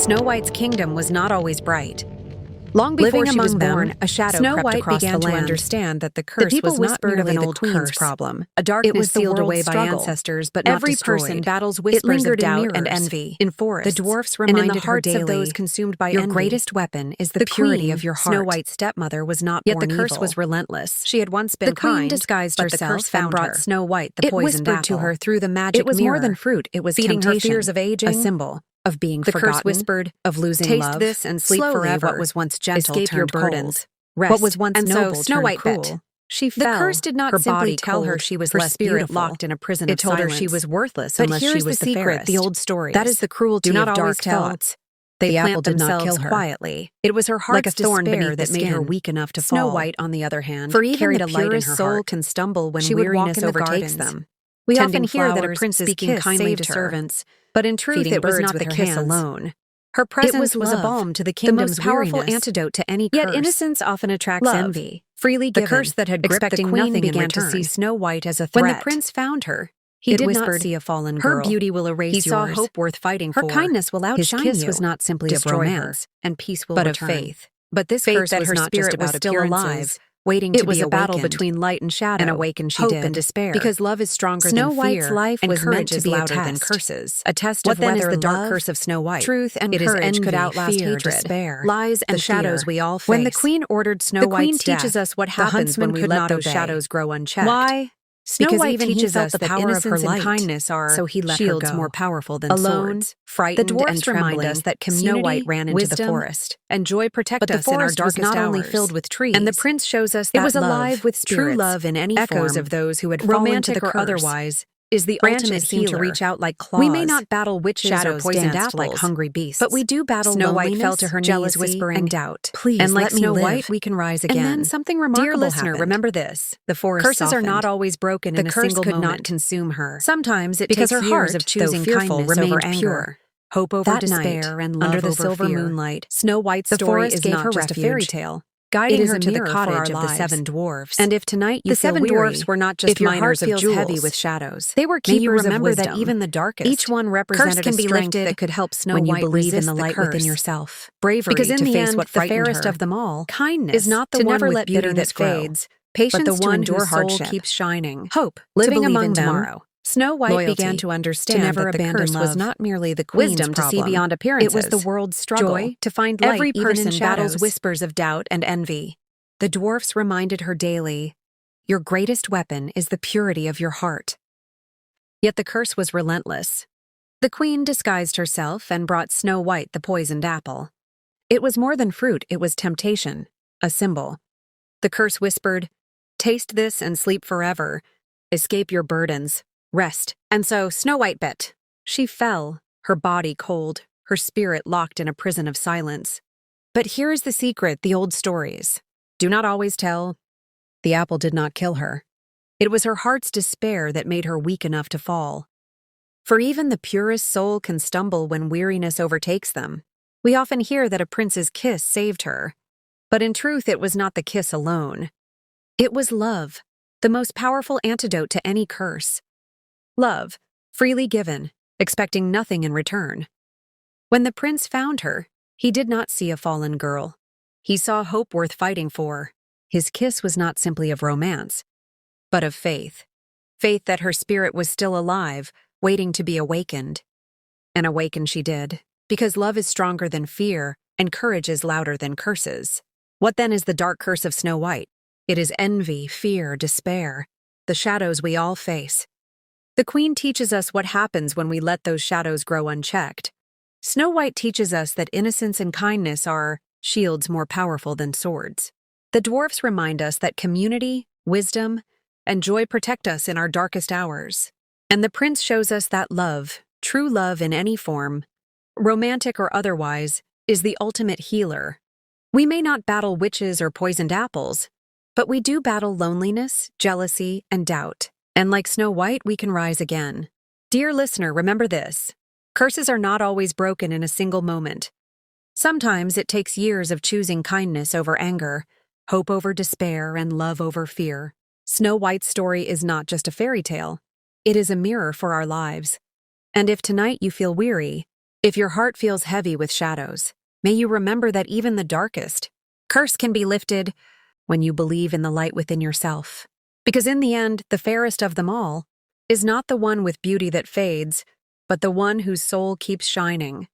Snow White's kingdom was not always bright. Long before Living she was among them, born, a shadow Snow crept White across began the to land. understand that the The curse people was not whispered of merely an the old queen's curse, problem. a darkness It was the sealed away world's by struggle. ancestors but not Every destroyed. person battles It whispers lingered of doubt in and mirrors, envy. in forests, The dwarfs and in the reminded her hearts daily, of those consumed by your envy. greatest weapon is the The purity queen, of your Snow heart. White's stepmother, was not Yet born the curse evil. was relentless. She had once been The queen kind, disguised but the herself curse found and brought her. Snow White the It poisoned whispered to apple. her through the magic It was mirror, more than fruit, it was feeding her temptation, fears of aging, a symbol of being the forgotten, curse whispered of losing taste love. this and sleep Slowly, forever. what was once gentle Escape your turned cold. burdens. Rest. What was once And noble so Snow turned White cruel. bet. She The fell. curse did not her simply body tell her cold, she was her less spirit beautiful. locked in a prison It of told her silence. she was worthless But unless here's she was the the secret, fairest. the old stories. That is the cruelty Do not of always dark tell. thoughts. They The plant apple did not themselves kill her. quietly. It was her Like a heart's thorn despair beneath the that made her skin. weak enough to Snow fall. White, on the other hand, For even carried the a light in purest her soul heart. can stumble when She would walk weariness in the overtakes gardens, them. We Tending often hear that a flowers, princess speaking kiss kindly saved to her, servants, but in truth feeding it was birds not with the her kiss hands. alone. Her presence It was a love, balm to the the kingdom's most powerful weariness. antidote to any Yet curse. innocence often attracts Love, envy. Freely the given, curse that had gripped the expecting queen nothing in began to return. see Snow White as a When threat. the prince found her, he It did whispered, not see a fallen "Her girl. beauty will erase He saw yours. hope worth fighting Her for. kindness will His outshine kiss you. was not simply Destroy of her, romance, and peace will but return. of faith. But this Faith curse that was her not spirit just about was still appearances, alive, waiting it to was be a battle awakened. between light and shadow. And awaken she hope did. and despair. Because love is stronger Snow than White's fear, life and was meant courage to is be a louder than test. curses. A test What of then whether is the dark love, curse of Snow White? truth and It is courage envy, could outlast fear, hatred, despair, lies and the shadows fear. we all face. When the queen ordered Snow the White's queen teaches death, us what the happens huntsman when we could let not those obey. shadows grow unchecked. Why? Snow Because White even he teaches felt us the that power of her innocence and light, kindness are so he let her shields go. more powerful than Alone, swords. frightened, The dwarfs and remind trembling, us that Snow community, White ran into the wisdom, forest. and joy protect But the us in our forest was darkest not only hours. filled with trees, And the prince shows us it that was love, alive with true spirits, love in any echoes form, of those who had fallen to romantic the or curse, otherwise, is the branches ultimate seem to healer. reach out like claws. We may not battle witches Shadows or poisoned danced apples, like hungry beasts. but we do battle Snow White loneliness, fell to her knees, jealousy, whispering, and doubt. "Please and like let me Snow live." White, we can rise again. And then something remarkable Dear listener, happened. remember this: The forest curses softened. are not always broken The in a curse single could moment. not consume her. Sometimes it Because takes her years heart, of choosing though fearful, kindness remained over anger, pure. hope over That despair, night, and love under the over silver fear. moonlight, Snow White's the story forest is gave not her just a refuge. fairy tale, guiding It is her a to the mirror for cottage our of the lives. 7 dwarfs. And if tonight you The feel 7 weary, dwarfs were not just if your heart miners of feels jewels. heavy with shadows, They were may you keepers of remember that wisdom. even the darkest, Each one curse represented can a be strength lifted that could help Snow when you White believe in resist the light within curse. yourself. Bravery Because in to the face end, what the frightened fairest her. of them all, Kindness is not the to one never with let beauty bitterness that grow, fades. but Patience the to one endure whose soul hardship. keeps shining. Hope Living to believe among in them, tomorrow. Snow White loyalty, began to understand never that the abandon curse was love, not merely the queen's wisdom to see problem. beyond appearances, It was the world's struggle. joy to find light Every even in person battles shadows. whispers of doubt and envy. The dwarfs reminded her daily, "Your greatest weapon is the purity of your heart." Yet the curse was relentless. The queen disguised herself and brought Snow White the poisoned apple. It was more than fruit, it was temptation, a symbol. The curse whispered, "Taste this and sleep forever. Escape your burdens. Rest." And so Snow White bet. She fell, her body cold, her spirit locked in a prison of silence. But here is the secret, the old stories do not always tell. The apple did not kill her. It was her heart's despair that made her weak enough to fall. For even the purest soul can stumble when weariness overtakes them. We often hear that a prince's kiss saved her. But in truth, it was not the kiss alone. It was love, the most powerful antidote to any curse. Love, freely given, expecting nothing in return. When the prince found her, he did not see a fallen girl. He saw hope worth fighting for. His kiss was not simply of romance, but of faith. Faith that her spirit was still alive, waiting to be awakened. And awaken she did, because love is stronger than fear, and courage is louder than curses. What then is the dark curse of Snow White? It is envy, fear, despair, the shadows we all face. The queen teaches us what happens when we let those shadows grow unchecked. Snow White teaches us that innocence and kindness are shields more powerful than swords. The dwarfs remind us that community, wisdom, and joy protect us in our darkest hours. And the prince shows us that love, true love in any form, romantic or otherwise, is the ultimate healer. We may not battle witches or poisoned apples, but we do battle loneliness, jealousy, and doubt. And like Snow White, we can rise again. Dear listener, remember this: curses are not always broken in a single moment. Sometimes it takes years of choosing kindness over anger, hope over despair, and love over fear. Snow White's story is not just a fairy tale. It is a mirror for our lives. And if tonight you feel weary, If your heart feels heavy with shadows, may you remember that even the darkest curse can be lifted when you believe in the light within yourself. Because in the end, the fairest of them all is not the one with beauty that fades, but the one whose soul keeps shining.